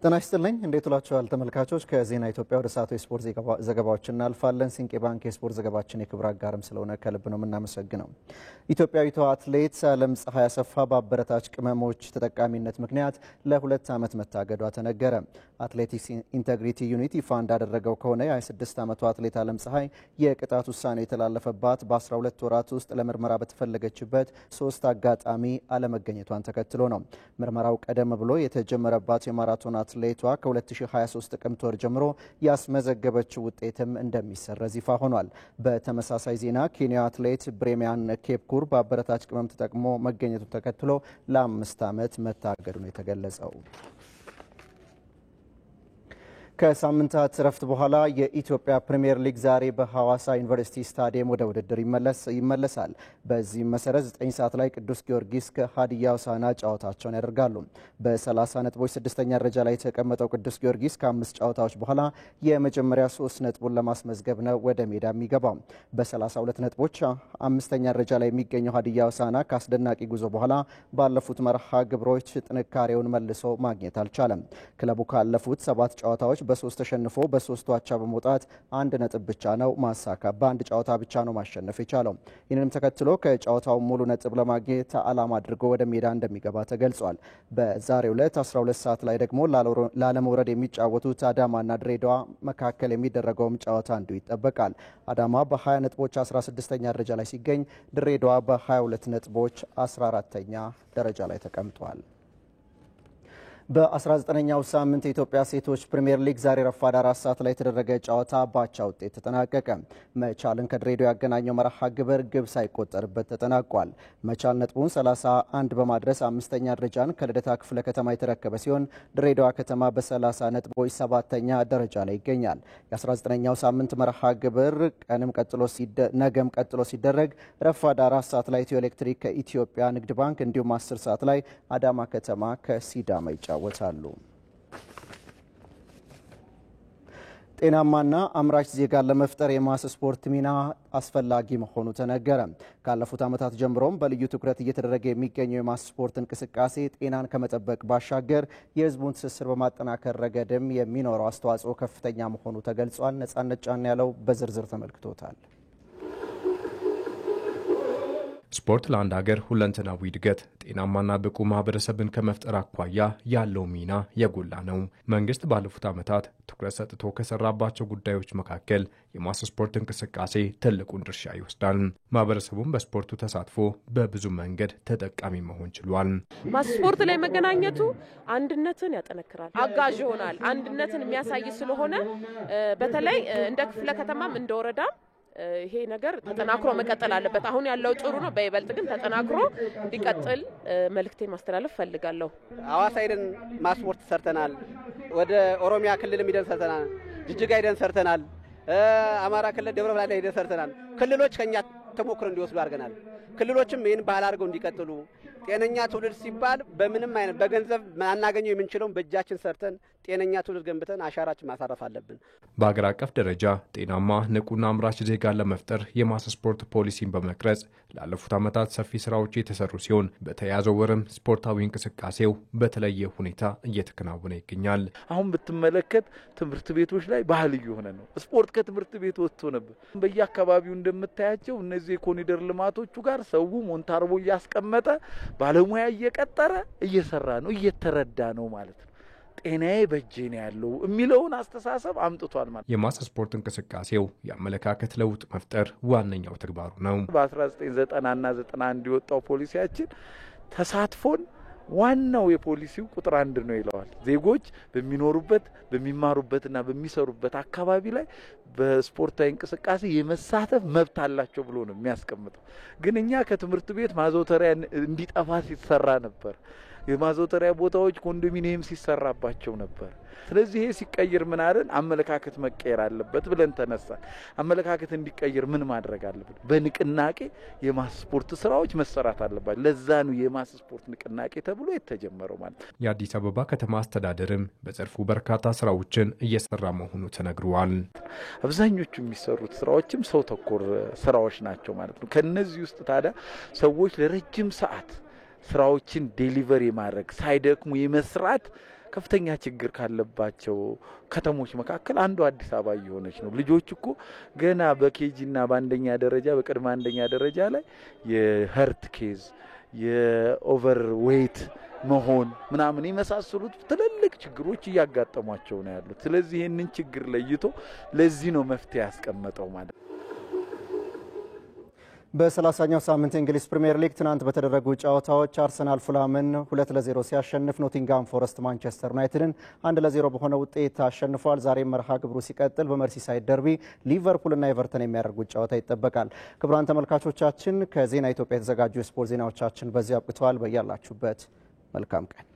ጤና ይስጥልኝ እንዴት ውላችኋል ተመልካቾች ከዜና ኢትዮጵያ ወደ ሰዓቱ የስፖርት ዘገባዎች እናልፋለን። ሲንቄ ባንክ የስፖርት ዘገባችን የክብር አጋርም ስለሆነ ከልብ ነው የምናመሰግነው። ኢትዮጵያዊቷ አትሌት ዓለም ፀሐይ አሰፋ በአበረታች ቅመሞች ተጠቃሚነት ምክንያት ለ2 ዓመት መታገዷ ተነገረ። አትሌቲክስ ኢንተግሪቲ ዩኒት ይፋ እንዳደረገው ከሆነ የ26 ዓመቷ አትሌት ዓለም ፀሐይ የቅጣት ውሳኔ የተላለፈባት በ12 ወራት ውስጥ ለምርመራ በተፈለገችበት 3 አጋጣሚ አለመገኘቷን ተከትሎ ነው። ምርመራው ቀደም ብሎ የተጀመረባት የማራቶን አትሌቷ ከ2023 ጥቅምት ወር ጀምሮ ያስመዘገበችው ውጤትም እንደሚሰረዝ ይፋ ሆኗል። በተመሳሳይ ዜና ኬንያ አትሌት ብሬሚያን ኬፕኩር በአበረታች ቅመም ተጠቅሞ መገኘቱን ተከትሎ ለ5 ዓመት መታገዱ ነው የተገለጸው። ከሳምንታት ረፍት በኋላ የኢትዮጵያ ፕሪሚየር ሊግ ዛሬ በሐዋሳ ዩኒቨርሲቲ ስታዲየም ወደ ውድድር ይመለሳል። በዚህም መሰረት 9 ሰዓት ላይ ቅዱስ ጊዮርጊስ ከሀዲያ ሆሳዕና ጨዋታቸውን ያደርጋሉ። በ30 ነጥቦች 6ኛ ደረጃ ላይ የተቀመጠው ቅዱስ ጊዮርጊስ ከ5 ጨዋታዎች በኋላ የመጀመሪያ 3 ነጥቡን ለማስመዝገብ ነው ወደ ሜዳ የሚገባው። በ32 ነጥቦች 5ኛ ደረጃ ላይ የሚገኘው ሀዲያ ሆሳዕና ከአስደናቂ ጉዞ በኋላ ባለፉት መርሃ ግብሮች ጥንካሬውን መልሶ ማግኘት አልቻለም። ክለቡ ካለፉት 7 ጨዋታዎች በ3 ተሸንፎ በ3 አቻ በመውጣት 1 ነጥብ ብቻ ነው በአንድ ጨዋታ ብቻ ነው ማሸነፍ የቻለው። ይህንንም ተከትሎ ከጨዋታው ሙሉ ነጥብ ለማግኘት ዓላማ አድርጎ ወደ ሜዳ እንደሚገባ ተገልጿል። በዛሬው ዕለት 12 ሰዓት ላይ ደግሞ ላለመውረድ የሚጫወቱት አዳማና ድሬዳዋ መካከል የሚደረገውም ጨዋታ እንዲሁ ይጠበቃል። አዳማ በ20 ነጥቦች 16ኛ ደረጃ ላይ ሲገኝ ድሬዳዋ በ22 ነጥቦች 14ኛ ደረጃ ላይ ተቀምጧል። በ19ኛው ሳምንት የኢትዮጵያ ሴቶች ፕሪሚየር ሊግ ዛሬ ረፋድ 4 ሰዓት ላይ የተደረገ ጨዋታ ባቻ ውጤት ተጠናቀቀ። መቻልን ከድሬዳዋ ያገናኘው መርሃ ግብር ግብ ሳይቆጠርበት ተጠናቋል። መቻል ነጥቡን 31 በማድረስ 5ኛ ደረጃን ከልደታ ክፍለ ከተማ የተረከበ ሲሆን ድሬዳዋ ከተማ በ30 ነጥቦች 7ኛ ደረጃ ላይ ይገኛል። የ19ኛው ሳምንት መርሃ ግብር ነገም ቀጥሎ ሲደረግ ረፋድ 4 ሰዓት ላይ ኢትዮ ኤሌክትሪክ ከኢትዮጵያ ንግድ ባንክ እንዲሁም 10 ሰዓት ላይ አዳማ ከተማ ከሲዳማ ይጫወታሉ። ጤናማና አምራች ዜጋን ለመፍጠር የማስ ስፖርት ሚና አስፈላጊ መሆኑ ተነገረ። ካለፉት ዓመታት ጀምሮም በልዩ ትኩረት እየተደረገ የሚገኘው የማስ ስፖርት እንቅስቃሴ ጤናን ከመጠበቅ ባሻገር የሕዝቡን ትስስር በማጠናከር ረገድም የሚኖረው አስተዋጽኦ ከፍተኛ መሆኑ ተገልጿል። ነጻነት ጫን ያለው በዝርዝር ተመልክቶታል። ስፖርት ለአንድ ሀገር ሁለንተናዊ እድገት ጤናማና ብቁ ማህበረሰብን ከመፍጠር አኳያ ያለው ሚና የጎላ ነው። መንግስት ባለፉት ዓመታት ትኩረት ሰጥቶ ከሰራባቸው ጉዳዮች መካከል የማስ ስፖርት እንቅስቃሴ ትልቁን ድርሻ ይወስዳል። ማህበረሰቡም በስፖርቱ ተሳትፎ በብዙ መንገድ ተጠቃሚ መሆን ችሏል። ማስ ስፖርት ላይ መገናኘቱ አንድነትን ያጠነክራል፣ አጋዥ ይሆናል። አንድነትን የሚያሳይ ስለሆነ በተለይ እንደ ክፍለ ከተማም እንደ ወረዳ ይሄ ነገር ተጠናክሮ መቀጠል አለበት። አሁን ያለው ጥሩ ነው፣ በይበልጥ ግን ተጠናክሮ እንዲቀጥል መልእክቴን ማስተላለፍ ፈልጋለሁ። ሐዋሳ ሄደን ማስ ስፖርት ሰርተናል። ወደ ኦሮሚያ ክልል ሄደን ሰርተናል። ጅጅጋ ሄደን ሰርተናል። አማራ ክልል ደብረ ብርሃን ሄደን ሰርተናል። ክልሎች ከኛ ተሞክሮ እንዲወስዱ አድርገናል። ክልሎችም ይህን ባህል አድርገው እንዲቀጥሉ ጤነኛ ትውልድ ሲባል በምንም አይነት በገንዘብ ማናገኘው የምንችለውን በእጃችን ሰርተን ጤነኛ ትውልድ ገንብተን አሻራችን ማሳረፍ አለብን። በአገር አቀፍ ደረጃ ጤናማ ንቁና አምራች ዜጋን ለመፍጠር የማስ ስፖርት ፖሊሲን በመቅረጽ ላለፉት ዓመታት ሰፊ ስራዎች የተሰሩ ሲሆን በተያዘው ወርም ስፖርታዊ እንቅስቃሴው በተለየ ሁኔታ እየተከናወነ ይገኛል። አሁን ብትመለከት ትምህርት ቤቶች ላይ ባህል እየሆነ ነው። ስፖርት ከትምህርት ቤት ወጥቶ ነበር። በየአካባቢው እንደምታያቸው እነዚህ የኮሪደር ልማቶቹ ጋር ሰው ሞንታርቦ እያስቀመጠ ባለሙያ እየቀጠረ እየሰራ ነው፣ እየተረዳ ነው ማለት ነው። ጤናዬ በእጄ ነው ያለው የሚለውን አስተሳሰብ አምጥቷል ማለት። የማስ ስፖርት እንቅስቃሴው የአመለካከት ለውጥ መፍጠር ዋነኛው ተግባሩ ነው። በ1990 እና 91 የወጣው ፖሊሲያችን ተሳትፎን ዋናው የፖሊሲው ቁጥር 1 ነው ይለዋል። ዜጎች በሚኖሩበት በሚማሩበትና በሚሰሩበት አካባቢ ላይ በስፖርታዊ እንቅስቃሴ የመሳተፍ መብት አላቸው ብሎ ነው የሚያስቀምጠው። ግን እኛ ከትምህርት ቤት ማዘውተሪያ እንዲጠፋ ሲሰራ ነበር። የማዘውተሪያ ቦታዎች ኮንዶሚኒየም ሲሰራባቸው ነበር። ስለዚህ ይሄ ሲቀየር ምን አለን? አመለካከት መቀየር አለበት ብለን ተነሳን። አመለካከት እንዲቀየር ምን ማድረግ አለበት? በንቅናቄ የማስ ስፖርት ስራዎች መሰራት አለባቸው። ለዛ ነው የማስ ስፖርት ንቅናቄ ተብሎ የተጀመረው ማለት ነው። የአዲስ አበባ ከተማ አስተዳደርም በዘርፉ በርካታ ስራዎችን እየሰራ መሆኑ ተነግሯል። አብዛኞቹ የሚሰሩት ስራዎችም ሰው ተኮር ስራዎች ናቸው ማለት ነው። ከነዚህ ውስጥ ታዲያ ሰዎች ለረጅም ሰዓት ስራዎችን ዴሊቨር የማድረግ ሳይደክሙ የመስራት ከፍተኛ ችግር ካለባቸው ከተሞች መካከል አንዱ አዲስ አበባ እየሆነች ነው። ልጆች እኮ ገና በኬጂና በአንደኛ ደረጃ በቅድመ አንደኛ ደረጃ ላይ የሄርት ኬዝ የኦቨር ዌይት መሆን ምናምን የመሳሰሉት ትልልቅ ችግሮች እያጋጠሟቸው ነው ያሉት። ስለዚህ ይህንን ችግር ለይቶ ለዚህ ነው መፍትሄ ያስቀመጠው ማለት ነው። በ30ኛው ሳምንት የእንግሊዝ ፕሪሚየር ሊግ ትናንት በተደረጉ ጨዋታዎች አርሰናል ፉልሃምን 2-0 ሲያሸንፍ ኖቲንጋም ፎረስት ማንቸስተር ዩናይትድን 1-0 በሆነ ውጤት አሸንፏል። ዛሬ መርሃ ግብሩ ሲቀጥል በመርሲሳይድ ደርቢ ሊቨርፑልና ኤቨርተን የሚያደርጉት ጨዋታ ይጠበቃል። ክቡራን ተመልካቾቻችን ከዜና ኢትዮጵያ የተዘጋጁ የስፖርት ዜናዎቻችን በዚህ አብቅተዋል። በያላችሁበት መልካም ቀን